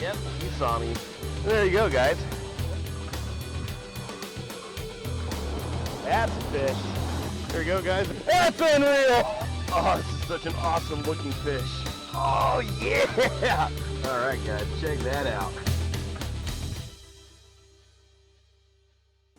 Yep, you saw me. There you go, guys. That's a fish. There you go, guys. That's unreal! Oh, this is such an awesome looking fish. Oh, yeah! All right, guys, check that out.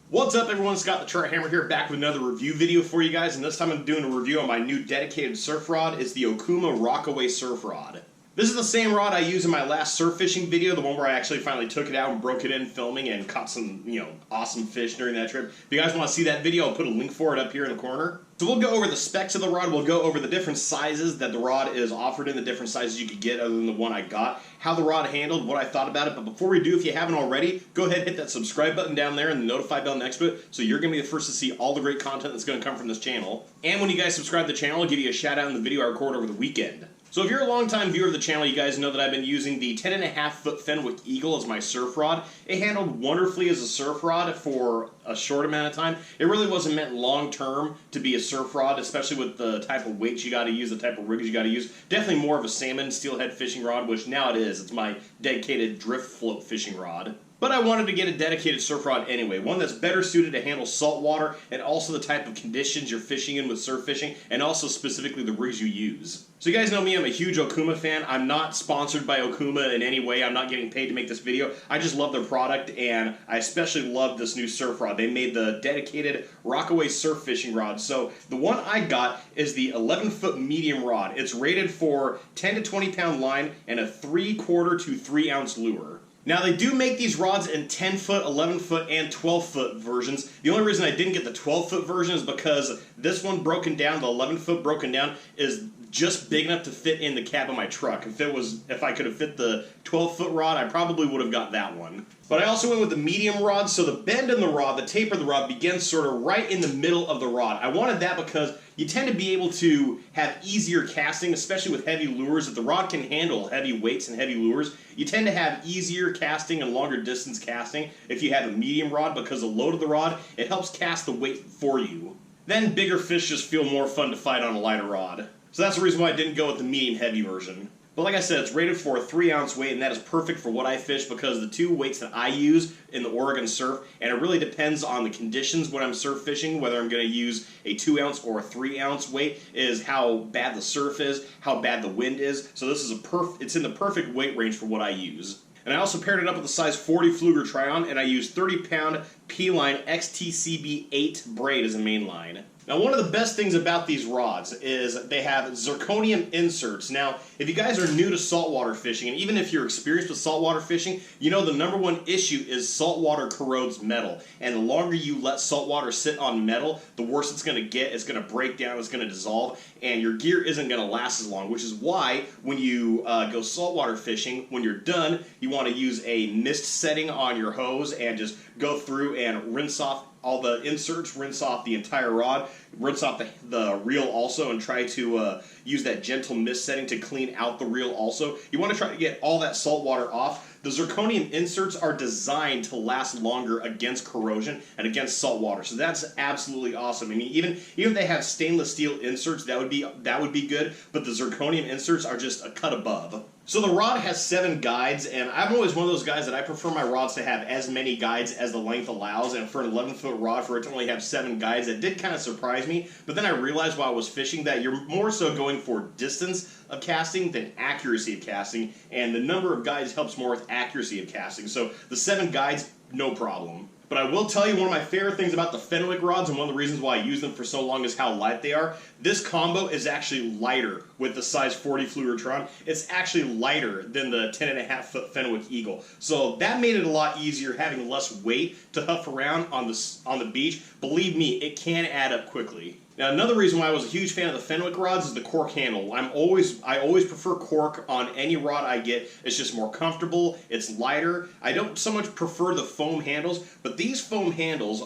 What's up, everyone? Scott the TroutHammer here, back with another review video for you guys, and this time I'm doing a review on my new dedicated surf rod. It's the Okuma Rockaway Surf Rod. This is the same rod I used in my last surf fishing video, the one where I actually finally took it out and broke it in filming and caught some, awesome fish during that trip. If you guys want to see that video, I'll put a link for it up here in the corner. So we'll go over the specs of the rod, we'll go over the different sizes that the rod is offered in, the different sizes you could get other than the one I got, how the rod handled, what I thought about it. But before we do, if you haven't already, go ahead and hit that subscribe button down there and the notify bell next to it, so you're going to be the first to see all the great content that's going to come from this channel. And when you guys subscribe to the channel, I'll give you a shout out in the video I record over the weekend. So if you're a long-time viewer of the channel, you guys know that I've been using the 10.5 foot Fenwick Eagle as my surf rod. It handled wonderfully as a surf rod for a short amount of time. It really wasn't meant long-term to be a surf rod, especially with the type of weights you got to use, the type of rigs you got to use. Definitely more of a salmon steelhead fishing rod, which now it is. It's my dedicated drift float fishing rod. But I wanted to get a dedicated surf rod anyway, one that's better suited to handle salt water and also the type of conditions you're fishing in with surf fishing, and also specifically the rigs you use. So you guys know me, I'm a huge Okuma fan. I'm not sponsored by Okuma in any way. I'm not getting paid to make this video. I just love their product, and I especially love this new surf rod. They made the dedicated Rockaway surf fishing rod. So the one I got is the 11 foot medium rod. It's rated for 10 to 20 pound line and a 3/4 to 3 ounce lure. Now, they do make these rods in 10 foot, 11 foot, and 12 foot versions. The only reason I didn't get the 12 foot version is because this one broken down, the 11 foot broken down, is just big enough to fit in the cab of my truck. If I could have fit the 12 foot rod, I probably would have got that one. But I also went with the medium rod, so the bend in the rod, the taper of the rod, begins sort of right in the middle of the rod. I wanted that because you tend to be able to have easier casting, especially with heavy lures. If the rod can handle heavy weights and heavy lures, you tend to have easier casting and longer distance casting if you have a medium rod, because the load of the rod, it helps cast the weight for you. Then bigger fish just feel more fun to fight on a lighter rod. So that's the reason why I didn't go with the medium heavy version. But like I said, it's rated for a 3 ounce weight, and that is perfect for what I fish because the two weights that I use in the Oregon surf, and it really depends on the conditions when I'm surf fishing, whether I'm going to use a 2 ounce or a 3 ounce weight, is how bad the surf is, how bad the wind is. So this is it's in the perfect weight range for what I use. And I also paired it up with the size 40 Pflueger Trion, and I used 30 pound P-line XTCB8 braid as a main line. Now, one of the best things about these rods is they have Zirconium Inserts. Now, if you guys are new to saltwater fishing, and even if you're experienced with saltwater fishing, you know the number one issue is saltwater corrodes metal. And the longer you let saltwater sit on metal, the worse it's going to get. It's going to break down, it's going to dissolve, and your gear isn't going to last as long, which is why when you go saltwater fishing, when you're done, you want to use a mist setting on your hose and just go through and rinse off all the inserts, rinse off the entire rod, rinse off the reel also, and try to use that gentle mist setting to clean out the reel also. You want to try to get all that salt water off. The Zirconium Inserts are designed to last longer against corrosion and against salt water, so that's absolutely awesome. I mean, even if they have stainless steel inserts, that would be good, but the Zirconium Inserts are just a cut above. So the rod has 7 guides, and I'm always one of those guys that I prefer my rods to have as many guides as the length allows, and for an 11 foot rod, for it to only have 7 guides, that did kind of surprise me, but then I realized while I was fishing that you're more so going for distance of casting than accuracy of casting, and the number of guides helps more with accuracy of casting. So the 7 guides, no problem. But I will tell you, one of my favorite things about the Fenwick rods, and one of the reasons why I use them for so long, is how light they are. This combo is actually lighter with the size 40 Pflueger Trion. It's actually lighter than the 10.5 foot Fenwick Eagle. So that made it a lot easier, having less weight to huff around on the beach. Believe me, it can add up quickly. Now, another reason why I was a huge fan of the Fenwick rods is the Cork Handle. I always prefer Cork on any rod I get. It's just more comfortable, it's lighter. I don't so much prefer the foam handles, but these foam handles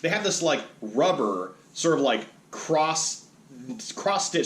they have this like rubber, sort of like cross-stitch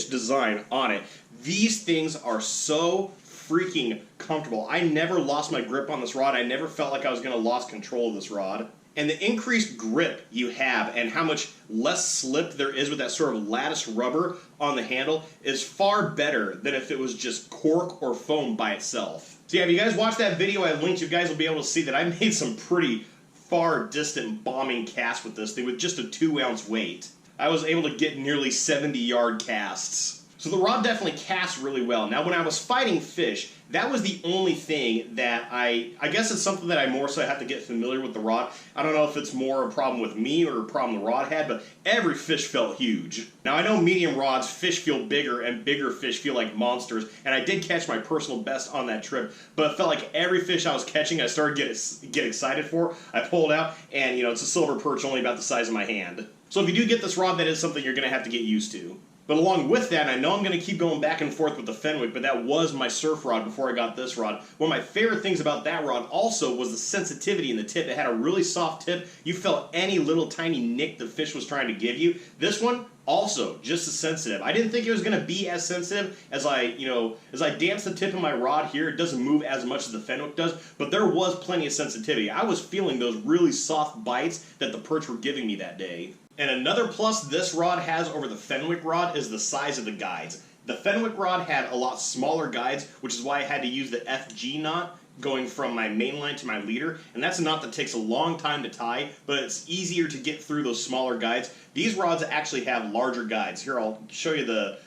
design on it. These things are so freaking comfortable. I never lost my grip on this rod. I never felt like I was going to lose control of this rod. And the increased grip you have and how much less slip there is with that sort of lattice rubber on the handle is far better than if it was just cork or foam by itself. So yeah, if you guys watch that video I linked, you guys will be able to see that I made some pretty far distant bombing casts with this thing with just a 2-ounce weight. I was able to get nearly 70-yard casts. So the rod definitely casts really well. Now when I was fighting fish, that was the only thing that I guess it's something that I more so have to get familiar with the rod. I don't know if it's more a problem with me or a problem the rod had, but every fish felt huge. Now I know medium rods, fish feel bigger and bigger fish feel like monsters, and I did catch my personal best on that trip, but it felt like every fish I was catching I started to get excited for. I pulled out and it's a silver perch only about the size of my hand. So if you do get this rod, that is something you're going to have to get used to. But along with that, I know I'm going to keep going back and forth with the Fenwick, but that was my surf rod before I got this rod. One of my favorite things about that rod also was the sensitivity in the tip. It had a really soft tip. You felt any little tiny nick the fish was trying to give you. This one, also just as sensitive. I didn't think it was going to be as sensitive as I dance the tip of my rod here. It doesn't move as much as the Fenwick does, but there was plenty of sensitivity. I was feeling those really soft bites that the perch were giving me that day. And another plus this rod has over the Fenwick rod is the size of the guides. The Fenwick rod had a lot smaller guides, which is why I had to use the FG knot going from my main line to my leader, and that's a knot that takes a long time to tie, but it's easier to get through those smaller guides. These rods actually have larger guides. Here, I'll show you the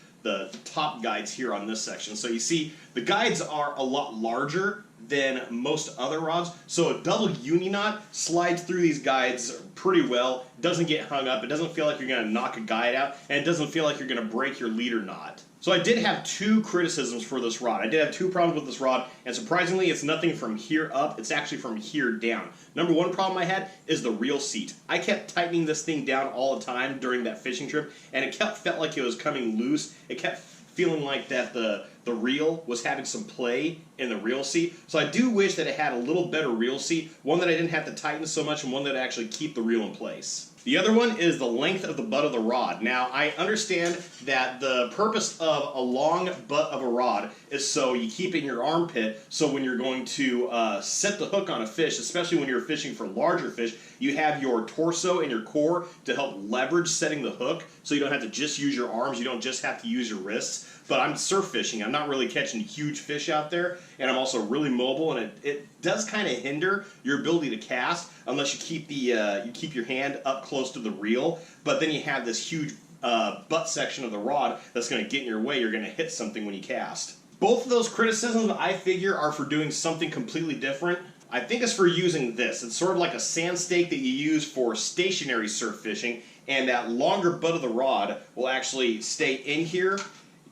top guides here on this section. So you see, the guides are a lot larger than most other rods, so a double uni knot slides through these guides pretty well, doesn't get hung up, it doesn't feel like you're going to knock a guide out, and it doesn't feel like you're going to break your leader knot. So I did have 2 criticisms for this rod. I did have 2 problems with this rod, and surprisingly it's nothing from here up, it's actually from here down. Number 1 problem I had is the reel seat. I kept tightening this thing down all the time during that fishing trip, and it felt like it was coming loose. It kept feeling like that the reel was having some play in the reel seat. So I do wish that it had a little better reel seat, one that I didn't have to tighten so much and one that actually keep the reel in place. The other one is the length of the butt of the rod. Now, I understand that the purpose of a long butt of a rod is so you keep it in your armpit, so when you're going to set the hook on a fish, especially when you're fishing for larger fish, you have your torso and your core to help leverage setting the hook, so you don't have to just use your arms, you don't just have to use your wrists. But I'm surf fishing, I'm not really catching huge fish out there, and I'm also really mobile, and it does kind of hinder your ability to cast unless you keep your hand up close to the reel, but then you have this huge butt section of the rod that's going to get in your way. You're going to hit something when you cast. Both of those criticisms, I figure, are for doing something completely different. I think it's for using this. It's sort of like a sand stake that you use for stationary surf fishing, and that longer butt of the rod will actually stay in here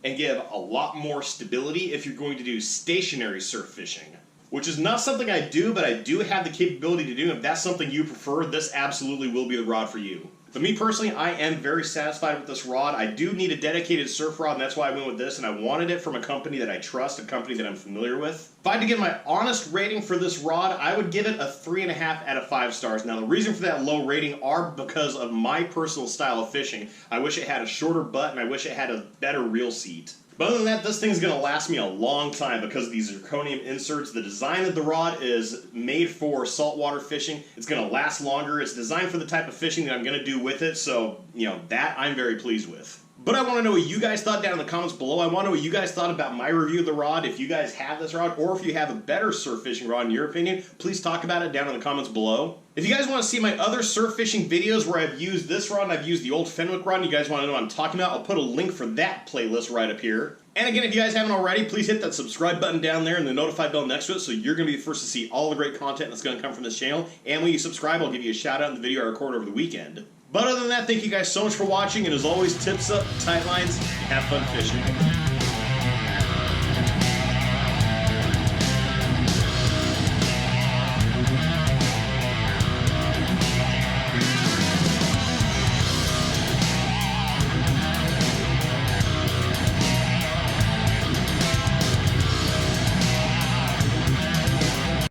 and give a lot more stability if you're going to do stationary surf fishing. Which is not something I do, but I do have the capability to do. If that's something you prefer, this absolutely will be the rod for you. But me personally, I am very satisfied with this rod. I do need a dedicated surf rod, and that's why I went with this, and I wanted it from a company that I trust, a company that I'm familiar with. If I had to give my honest rating for this rod, I would give it a 3.5 out of 5 stars. Now, the reason for that low rating are because of my personal style of fishing. I wish it had a shorter butt, and I wish it had a better reel seat. But other than that, this thing's going to last me a long time because of these Zirconium Inserts. The design of the rod is made for saltwater fishing. It's going to last longer. It's designed for the type of fishing that I'm going to do with it, so, that I'm very pleased with. But I want to know what you guys thought down in the comments below. I want to know what you guys thought about my review of the rod. If you guys have this rod, or if you have a better surf fishing rod in your opinion, please talk about it down in the comments below. If you guys want to see my other surf fishing videos where I've used this rod and I've used the old Fenwick rod, and you guys want to know what I'm talking about, I'll put a link for that playlist right up here. And again, if you guys haven't already, please hit that subscribe button down there and the notify bell next to it so you're going to be the first to see all the great content that's going to come from this channel. And when you subscribe, I'll give you a shout out in the video I record over the weekend. But other than that, thank you guys so much for watching, and as always, tips up, tight lines, and have fun fishing.